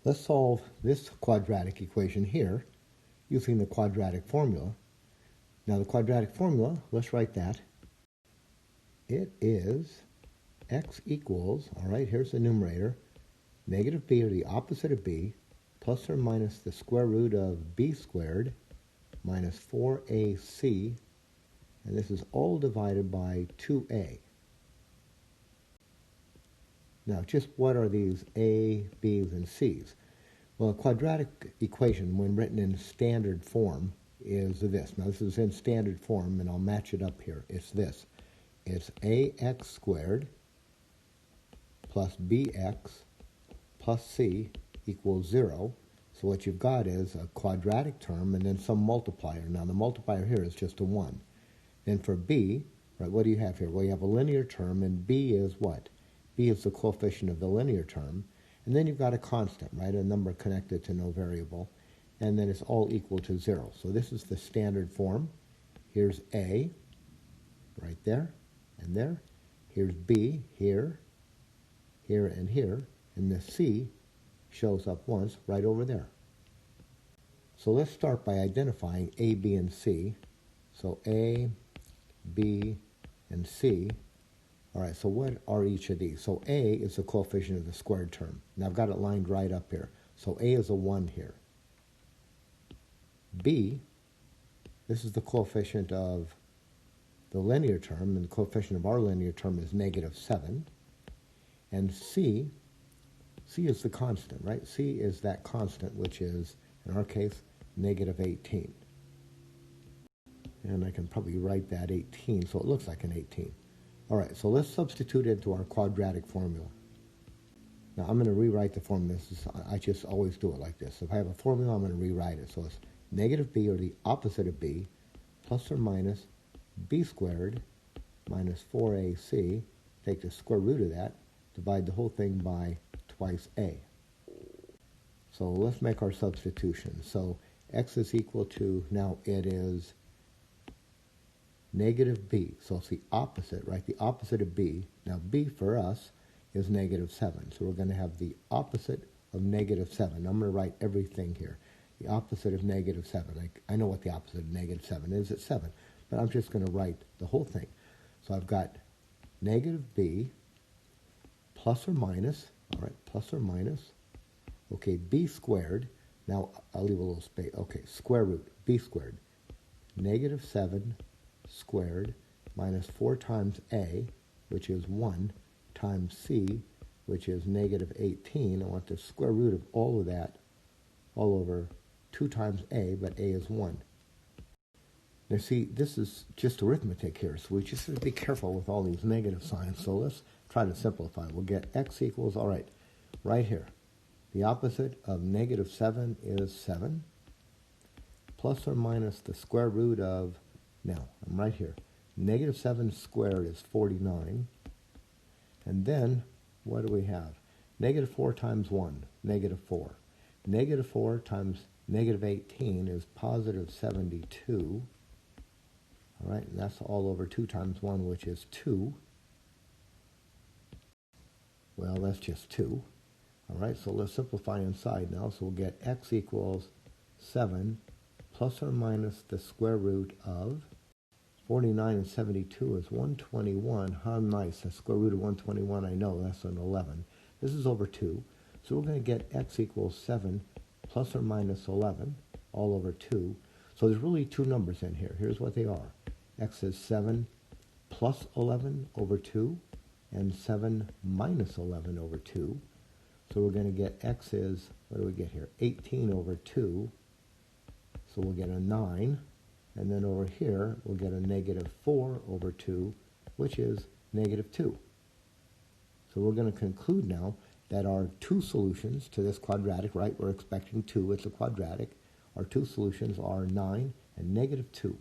Let's solve this quadratic equation here using the quadratic formula. Now the quadratic formula, let's write that. It is x equals, all right, here's the numerator, negative b, or the opposite of b, plus or minus the square root of b squared minus 4ac, and this is all divided by 2a. Now, just what are these a, b's, and c's? Well, a quadratic equation, when written in standard form, is this. Now, this is in standard form, and I'll match it up here. It's this. It's ax squared plus bx plus c equals 0. So what you've got is a quadratic term and then some multiplier. Now, the multiplier here is just a 1. Then for b, right, what do you have here? Well, you have a linear term, and b is what? B is the coefficient of the linear term. And then you've got a constant, right, a number connected to no variable. And then it's all equal to 0. So this is the standard form. Here's a, right there, and there. Here's b, here, here, and here. And the c shows up once right over there. So let's start by identifying a, b, and c. So a, b, and c. All right, so what are each of these? So a is the coefficient of the squared term. Now I've got it lined right up here. So a is a 1 here. B, this is the coefficient of the linear term, and the coefficient of our linear term is negative 7. And C is the constant, right? C is that constant, which is, in our case, negative 18. And I can probably write that 18, so it looks like an 18. All right, so let's substitute into our quadratic formula. Now, I'm going to rewrite the formula. I just always do it like this. If I have a formula, I'm going to rewrite it. So it's negative b, or the opposite of b, plus or minus b squared minus 4ac. Take the square root of that, divide the whole thing by twice a. So let's make our substitution. So x is equal to, now it is negative b. So it's the opposite, right? The opposite of b. Now b for us is negative 7. So we're going to have the opposite of negative 7. I'm going to write everything here. The opposite of negative 7. I know what the opposite of negative 7 is. It's 7. But I'm just going to write the whole thing. So I've got negative b plus or minus, all right, plus or minus, okay, b squared. Now I'll leave a little space. Okay, square root, b squared, negative 7 squared minus 4 times a, which is 1, times c, which is negative 18. I want the square root of all of that, all over 2 times a, but a is 1. Now see, this is just arithmetic here, so we just have to be careful with all these negative signs. So let's try to simplify. We'll get x equals, all right, right here. The opposite of negative 7 is 7, plus or minus the square root of, now, I'm right here. Negative 7 squared is 49. And then, what do we have? Negative 4 times 1, negative 4. Negative 4 times negative 18 is positive 72. All right, and that's all over 2 times 1, which is 2. Well, that's just 2. All right, so let's simplify inside now. So we'll get x equals 7 plus or minus the square root of 49 and 72 is 121. How nice. The square root of 121, I know, that's an 11. This is over 2. So we're going to get x equals 7 plus or minus 11 all over 2. So there's really two numbers in here. Here's what they are. X is 7 plus 11 over 2 and 7 minus 11 over 2. So we're going to get x is, what do we get here? 18 over 2. So we'll get a 9. And then over here, we'll get a negative 4 over 2, which is negative 2. So we're going to conclude now that our two solutions to this quadratic, right, we're expecting 2, it's a quadratic. Our two solutions are 9 and negative 2.